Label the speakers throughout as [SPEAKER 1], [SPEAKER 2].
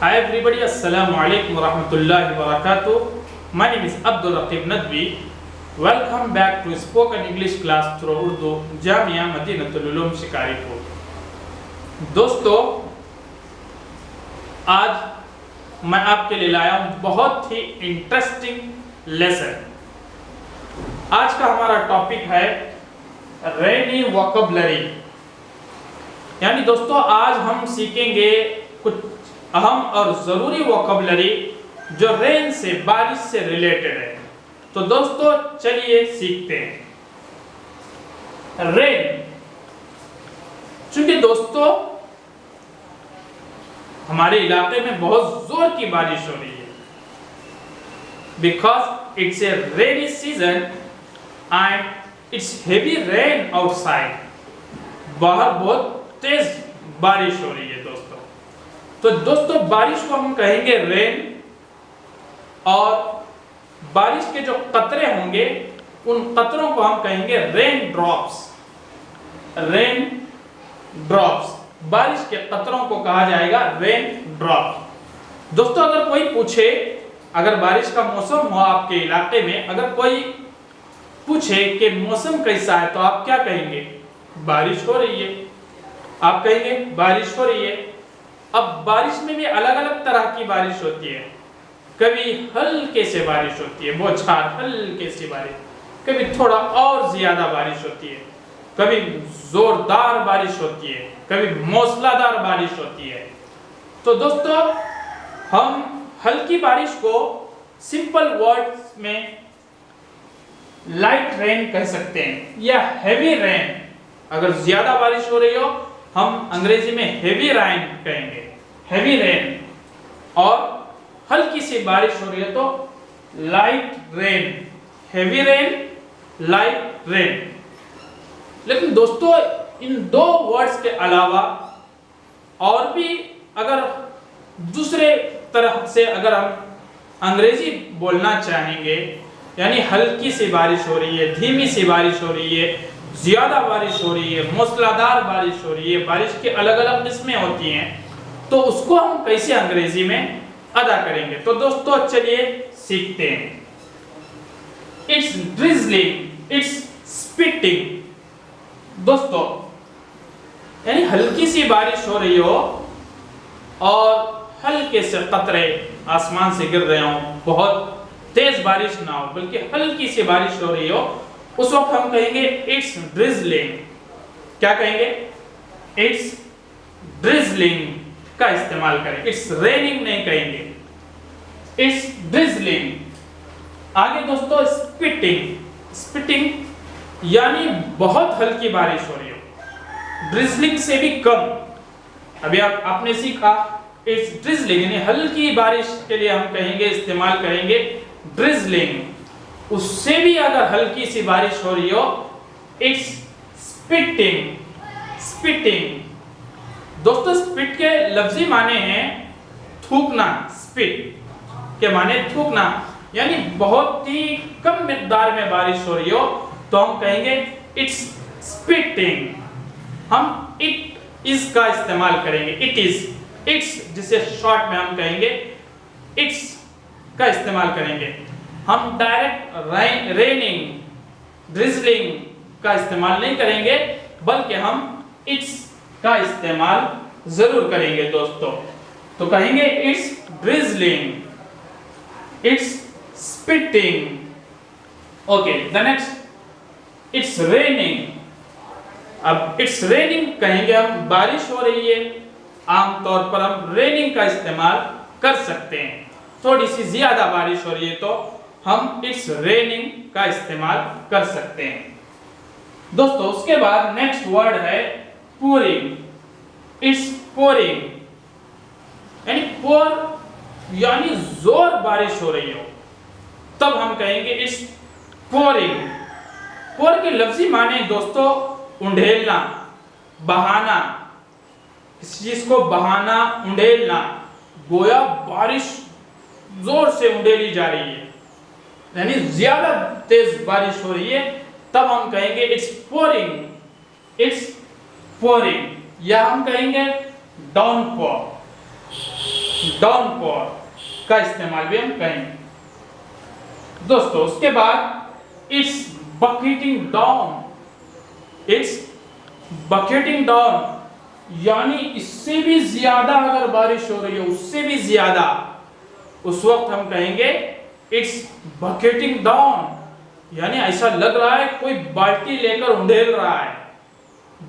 [SPEAKER 1] Hi everybody, Assalamu alaikum wa rahmatullahi wa barakatuh. My name is Abdul Raqib Nadwi. Welcome back to spoken English class through Urdu, Jamia Madinatul Ulum Shikaripur. दोस्तों, आज मैं आपके लिए लाया हूँ बहुत ही interesting lesson. आज का हमारा टॉपिक है रेनी वोकैबुलरी। यानी दोस्तों, आज हम सीखेंगे कुछ अहम और ज़रूरी वोकैबुलरी जो रेन से, बारिश से रिलेटेड है। तो दोस्तों चलिए सीखते हैं। रेन, चूंकि दोस्तों हमारे इलाके में बहुत जोर की बारिश हो रही है, because it's a rainy season and it's heavy rain outside. बाहर बहुत तेज बारिश हो रही है दोस्तों। तो दोस्तों, बारिश को हम कहेंगे रेन, और बारिश के जो कतरे होंगे उन कतरों को हम कहेंगे रेन ड्रॉप्स। रेन ड्रॉप्स, बारिश के कतरों को कहा जाएगा रेन ड्रॉप्स। दोस्तों, अगर कोई पूछे, अगर बारिश का मौसम हो आपके इलाके में, अगर कोई पूछे कि मौसम कैसा है, तो आप क्या कहेंगे? बारिश हो रही है। आप कहेंगे बारिश हो रही है। अब बारिश में भी अलग अलग तरह की बारिश होती है। कभी हल्के से बारिश होती है, बौछार, हल्के से बारिश, कभी थोड़ा और ज्यादा बारिश होती है, कभी जोरदार बारिश होती है, कभी मूसलाधार बारिश होती है। तो दोस्तों, हम हल्की बारिश को सिंपल वर्ड्स में लाइट रेन कह सकते हैं, या हैवी रेन। अगर ज्यादा बारिश हो रही हो, हम अंग्रेजी में हेवी रेन कहेंगे, हेवी रेन। और हल्की सी बारिश हो रही है तो light rain, heavy rain, light rain. लेकिन दोस्तों, इन दो वर्ड्स के अलावा और भी अगर दूसरे तरह से अगर हम अंग्रेजी बोलना चाहेंगे, यानी हल्की सी बारिश हो रही है, धीमी सी बारिश हो रही है, ज्यादा बारिश हो रही है, मूसलाधार बारिश हो रही है, बारिश की अलग अलग किस्में होती हैं, तो उसको हम कैसे अंग्रेजी में अदा करेंगे? तो दोस्तों चलिए सीखते हैं। It's drizzling, it's spitting. दोस्तों, यानी हल्की सी बारिश हो रही हो और हल्के से कतरे आसमान से गिर रहे हो, बहुत तेज बारिश ना हो बल्कि हल्की सी बारिश हो रही हो, उस वक्त हम कहेंगे इट्स ड्रिजलिंग। क्या कहेंगे? इट्स ड्रिजलिंग का इस्तेमाल करें, इट्स रेनिंग नहीं कहेंगे, इट्स ड्रिजलिंग। आगे दोस्तों, स्पिटिंग। स्पिटिंग यानी बहुत हल्की बारिश हो रही हो, ड्रिजलिंग से भी कम। अभी आपने सीखा इट्स ड्रिजलिंग, यानी हल्की बारिश के लिए हम कहेंगे, इस्तेमाल करेंगे ड्रिजलिंग। उससे भी अगर हल्की सी बारिश हो रही हो, इट्स स्पिटिंग। स्पिटिंग दोस्तों, स्पिट के लफ्जी माने हैं थूकना। स्पिट के माने थूकना, यानी बहुत ही कम मिकदार में बारिश हो रही हो तो हम कहेंगे इट्स स्पिटिंग। हम इट इज का इस्तेमाल करेंगे, इट इज, इट्स जिसे शॉर्ट में हम कहेंगे इट्स का इस्तेमाल करेंगे। हम डायरेक्ट रेनिंग, ड्रिजलिंग का इस्तेमाल नहीं करेंगे, बल्कि हम इट्स का इस्तेमाल जरूर करेंगे दोस्तों। तो कहेंगे it's drizzling, it's spitting. Okay, the next, it's raining. अब इट्स रेनिंग कहेंगे हम, बारिश हो रही है, आमतौर पर हम रेनिंग का इस्तेमाल कर सकते हैं। थोड़ी सी ज्यादा बारिश हो रही है तो हम इट्स रेनिंग का इस्तेमाल कर सकते हैं दोस्तों। उसके बाद नेक्स्ट वर्ड है पोरिंग। इट्स पोरिंग, यानी पोर यानी जोर बारिश हो रही हो, तब हम कहेंगे इट्स पोरिंग। पोर के लफ्जी माने दोस्तों उंडेलना, बहाना, किसी चीज को बहाना, उंडेलना। गोया बारिश जोर से उंडेली जा रही है, यानी ज्यादा तेज बारिश हो रही है, तब हम कहेंगे इट्स पोरिंग। इट्स पोरिंग, या हम कहेंगे डाउनपोर। डाउनपोर का इस्तेमाल भी हम करेंगे दोस्तों। उसके बाद it's bucketing down, it's bucketing down यानी इससे भी ज्यादा अगर बारिश हो रही है, उससे भी ज्यादा, उस वक्त हम कहेंगे इट्स बकेटिंग डाउन, यानी ऐसा लग रहा है कोई बाल्टी लेकर उंडेल रहा है।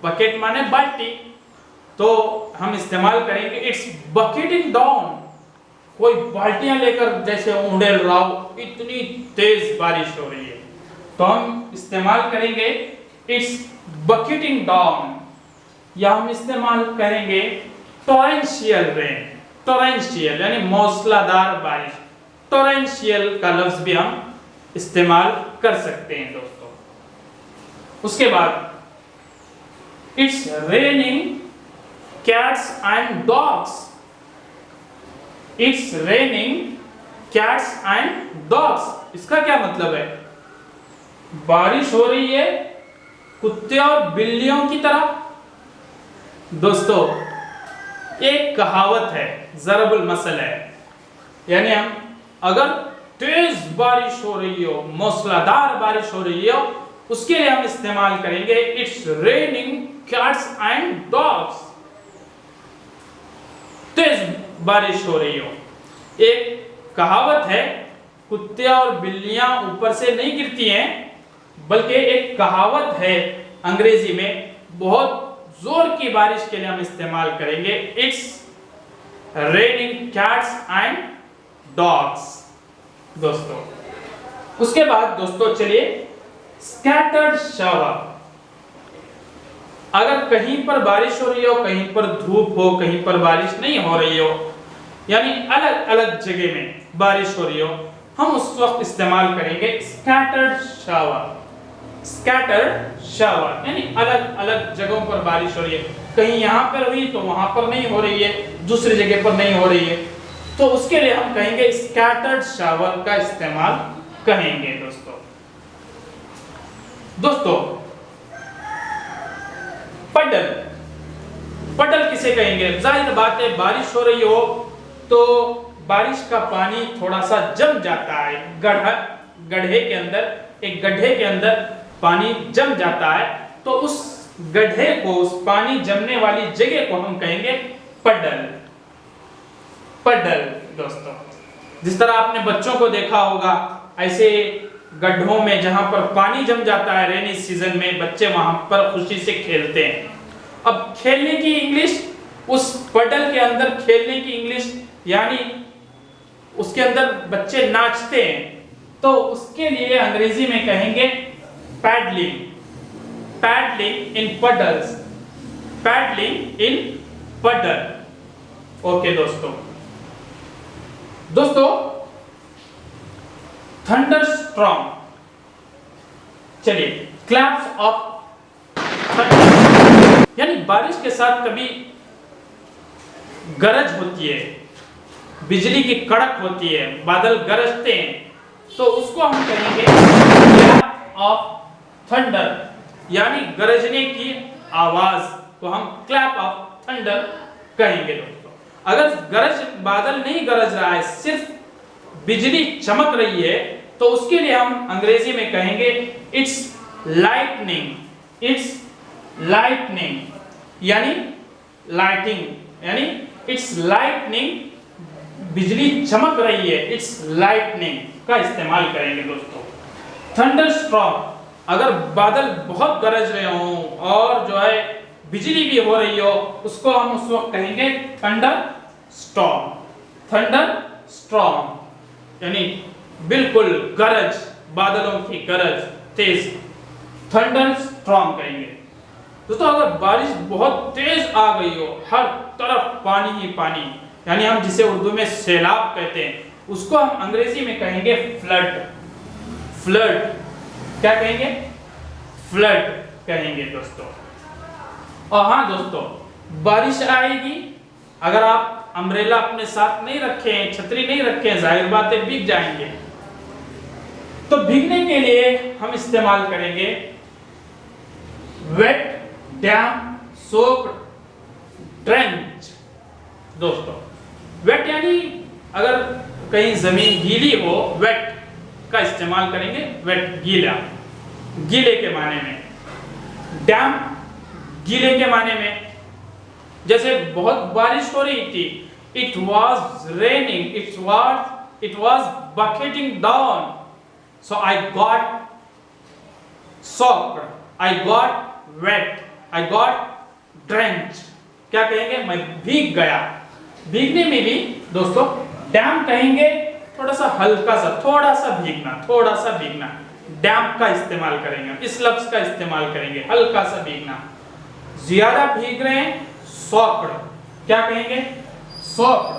[SPEAKER 1] बकेट माने बाल्टी, तो हम इस्तेमाल करेंगे इट्स बकेटिंग डाउन, कोई बाल्टियां लेकर जैसे उंडेल रहा हो, इतनी तेज बारिश हो रही है, तो हम इस्तेमाल करेंगे इट्स बकेटिंग डाउन, या हम इस्तेमाल करेंगे टॉरेंशियल रेन। टॉरेंशियल यानी मूसलाधार बारिश, टॉरेंशियल का लफ्ज भी हम इस्तेमाल कर सकते हैं दोस्तों। उसके बाद it's raining cats and dogs, it's raining cats and dogs, इसका क्या मतलब है? बारिश हो रही है कुत्ते और बिल्लियों की तरह। दोस्तों एक कहावत है, ज़रबुल मसल है, यानी हम अगर तेज बारिश हो रही हो, मूसलाधार बारिश हो रही हो, उसके लिए हम इस्तेमाल करेंगे it's raining cats and dogs. तेज बारिश हो रही हो, एक कहावत है कुत्ते और बिल्लियां ऊपर से नहीं गिरती हैं, बल्कि एक कहावत है अंग्रेजी में, बहुत जोर की बारिश के लिए हम इस्तेमाल करेंगे it's raining cats and dogs दोस्तों। उसके बाद दोस्तों चलिए स्कैटर्ड शावर, अगर कहीं पर बारिश हो रही हो, कहीं पर धूप हो, कहीं पर बारिश नहीं हो रही हो, यानी अलग अलग जगह में बारिश हो रही हो, हम उस वक्त इस्तेमाल करेंगे स्कैटर्ड शावर। स्कैटर्ड शावर यानी अलग अलग जगहों पर बारिश हो रही है, कहीं यहां पर हुई तो वहां पर नहीं हो रही है, दूसरी जगह पर नहीं हो रही है, तो उसके लिए हम कहेंगे स्कैटर्ड शावर का इस्तेमाल कहेंगे दोस्तों। दोस्तों पडल, पडल किसे कहेंगे? जाहिर बात है बारिश हो रही हो तो बारिश का पानी थोड़ा सा जम जाता है, गड्ढे के अंदर, एक गड्ढे के अंदर पानी जम जाता है, तो उस गड्ढे को, उस पानी जमने वाली जगह को हम कहेंगे पडल। पडल दोस्तों, जिस तरह आपने बच्चों को देखा होगा ऐसे गड्ढों में जहां पर पानी जम जाता है रेनी सीजन में, बच्चे वहां पर खुशी से खेलते हैं। अब खेलने की इंग्लिश, उस पडल के अंदर खेलने की इंग्लिश यानी उसके अंदर बच्चे नाचते हैं, तो उसके लिए अंग्रेजी में कहेंगे पैडलिंग। पैडलिंग इन पडल्स, पैडलिंग इन पडल। ओके दोस्तों, दोस्तों थंडरस्टॉर्म, चलिए क्लैप्स ऑफ थंडर, यानी बारिश के साथ कभी गरज होती है, बिजली की कड़क होती है, बादल गरजते हैं, तो उसको हम कहेंगे क्लैप ऑफ थंडर, यानी गरजने की आवाज को हम क्लैप ऑफ थंडर कहेंगे दोस्तों। अगर बादल नहीं गरज रहा है, सिर्फ बिजली चमक रही है, तो उसके लिए हम अंग्रेजी में कहेंगे इट्स लाइटनिंग। इट्स लाइटनिंग यानी लाइटिंग, यानी इट्स लाइटनिंग, बिजली चमक रही है, इट्स लाइटनिंग का इस्तेमाल करेंगे दोस्तों। थंडरस्टॉर्म, अगर बादल बहुत गरज रहे हो और जो है बिजली भी हो रही हो, उसको हम उस वक्त कहेंगे थंडर स्टॉर्म। थंडर स्टॉर्म यानी बिल्कुल गरज, बादलों की गरज तेज, थंडर स्टॉर्म कहेंगे दोस्तों। अगर बारिश बहुत तेज आ गई हो, हर तरफ पानी ही पानी, यानी हम जिसे उर्दू में सैलाब कहते हैं, उसको हम अंग्रेजी में कहेंगे फ्लड। फ्लड क्या कहेंगे? फ्लड कहेंगे दोस्तों। और हाँ दोस्तों, बारिश आएगी, अगर आप अम्ब्रेला अपने साथ नहीं रखे हैं, छतरी नहीं रखे हैं, जाहिर बात है भीग जाएंगे, तो भीगने के लिए हम इस्तेमाल करेंगे वेट, डैम, सोक्ड, ड्रेंच दोस्तों। वेट यानी अगर कहीं जमीन गीली हो, वेट का इस्तेमाल करेंगे, वेट गीला, गीले के माने में। डैम्प गीले के माने में। जैसे बहुत बारिश हो रही थी, it was raining, it was bucketing down, so I got soaked, I got wet, I got drenched। क्या कहेंगे? मैं भीग गया। भीगने में भी दोस्तों डैम्प कहेंगे, थोड़ा सा हल्का सा, थोड़ा सा भीगना, डैम्प का इस्तेमाल करेंगे, इस लफ्ज का इस्तेमाल करेंगे, हल्का सा भीगना। ज्यादा भीग रहे हैं, soaked, क्या कहेंगे? soaked,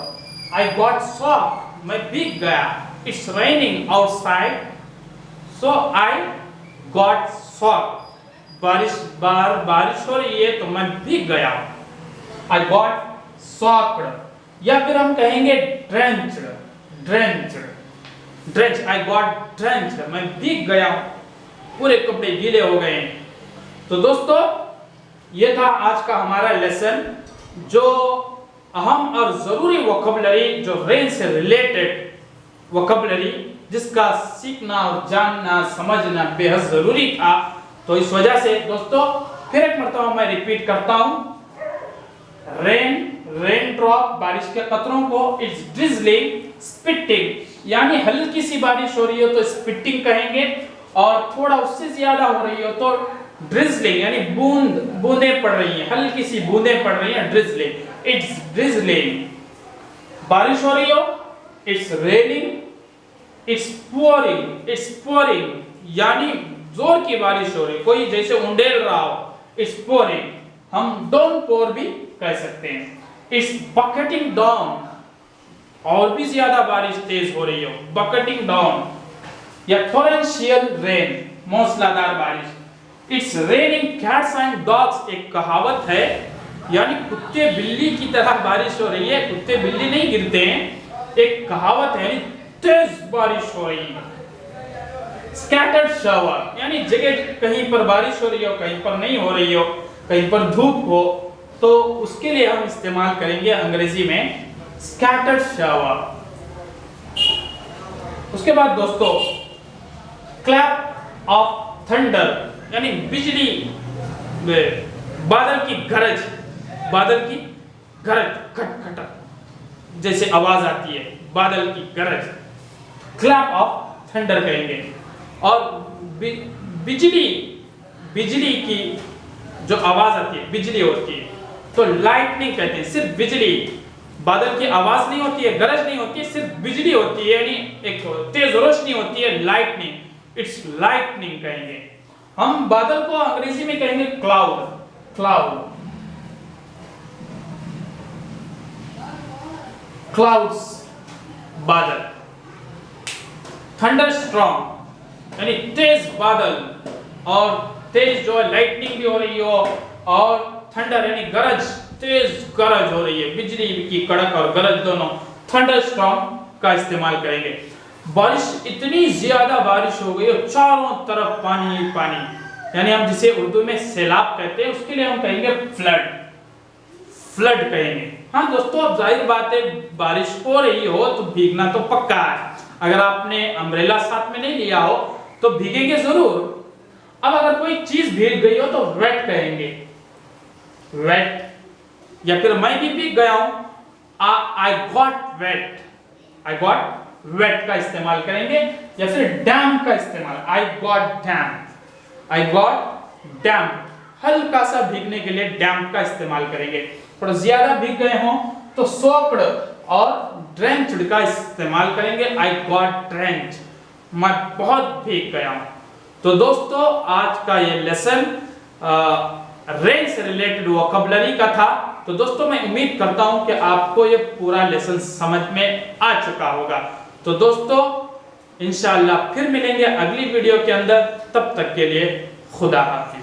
[SPEAKER 1] I got soaked, मैं भीग गया। It's raining outside, so I got soaked, बारिश हो रही है तो मैं भीग गया। I got soaked, या फिर हम कहेंगे drenched, I got drenched, मैं भीग गया, पूरे कपड़े गीले हो गए। तो दोस्तों ये था आज का हमारा लेसन, जो अहम और जरूरी वोकैबुलरी, जो रेन से रिलेटेड वोकैबुलरी, जिसका सीखना और जानना समझना बेहद जरूरी था। तो इस वजह से दोस्तों फिर एक मरतबा मैं रिपीट करता हूं, रेन ड्रॉप, बारिश के कतरों को, इट्स ड्रिजलिंग, स्पिटिंग यानी हल्की सी बारिश हो रही हो तो स्पिटिंग कहेंगे, और थोड़ा उससे ज्यादा हो रही हो तो ड्रिजलिंग यानी बूंदें पड़ रही हैं, हल्की सी बूंदें पड़ रही हैं, ड्रिजलिंग, इट्स ड्रिजलिंग। बारिश हो रही हो, इट्स रेनिंग, इट्स पोरिंग यानी जोर की बारिश हो रही, कोई जैसे उंडेल रहा हो, इट्स पोरिंग। हम डोंट पोर भी कह सकते हैं। इट्स बकेटिंग डाउन, और भी ज्यादा बारिश तेज हो रही हो, बकेटिंग डाउन, या टोरेंशियल रेन, मूसलाधार बारिश। It's raining cats and dogs, एक कहावत है, यानी कुत्ते बिल्ली की तरह बारिश हो रही है, कुत्ते बिल्ली नहीं गिरते हैं, एक कहावत है, तेज बारिश हो रही है। स्कैटर्ड शावर यानी जगह कहीं पर बारिश हो रही हो, कहीं पर नहीं हो रही हो, कहीं पर धूप हो, तो उसके लिए हम इस्तेमाल करेंगे अंग्रेजी में स्कैटर्ड शावर। उसके बाद दोस्तों क्लैप ऑफ थंडर यानी बिजली, बादल की गरज, खट जैसे आवाज आती है, बादल की गरज, क्लैप ऑफ थंडर कहेंगे। और बिजली की जो आवाज आती है, बिजली होती है तो लाइटनिंग कहते हैं। सिर्फ बिजली, बादल की आवाज नहीं होती है, गरज नहीं होती है, सिर्फ बिजली होती है, यानी एक तेज रोशनी होती है, लाइटनिंग, इट्स लाइटनिंग कहेंगे। हम बादल को अंग्रेजी में कहेंगे क्लाउड्स, बादल। थंडर स्ट्रॉन्ग यानी तेज बादल, और तेज जो है लाइटनिंग भी हो रही हो, और थंडर यानी गरज, तेज गरज हो रही है, बिजली की कड़क और गरज दोनों, थंडर स्ट्रॉन्ग का इस्तेमाल करेंगे। बारिश, इतनी ज्यादा बारिश हो गई और चारों तरफ पानी पानी, यानी हम जिसे उर्दू में सैलाब कहते हैं, उसके लिए हम कहेंगे फ्लड कहेंगे। हाँ दोस्तों, अब जाहिर बात है बारिश हो रही हो तो भीगना तो पक्का है। अगर आपने अम्ब्रेला साथ में नहीं लिया हो तो भीगेंगे जरूर। अब अगर कोई चीज भीग गई हो तो वेट कहेंगे, वेट, या फिर मैं भी भीग गया हूं, आई गॉट वेट का इस्तेमाल करेंगे, या फिर डैम्प का इस्तेमाल, आई गॉट डैम्प, हल्का सा भीगने के लिए डैम्प का इस्तेमाल करेंगे। थोड़ा ज्यादा भीग गए हों तो सोक्ड और ड्रेंच्ड का इस्तेमाल करेंगे, आई गॉट ड्रेंच्ड, मैं बहुत भीग गया हूं। तो दोस्तों आज का ये लेसन रेन से रिलेटेड वोकैबुलरी का था। तो दोस्तों मैं उम्मीद करता हूं कि आपको ये पूरा लेसन समझ में आ चुका होगा। तो दोस्तों इंशाअल्लाह फिर मिलेंगे अगली वीडियो के अंदर, तब तक के लिए खुदा हाफिज।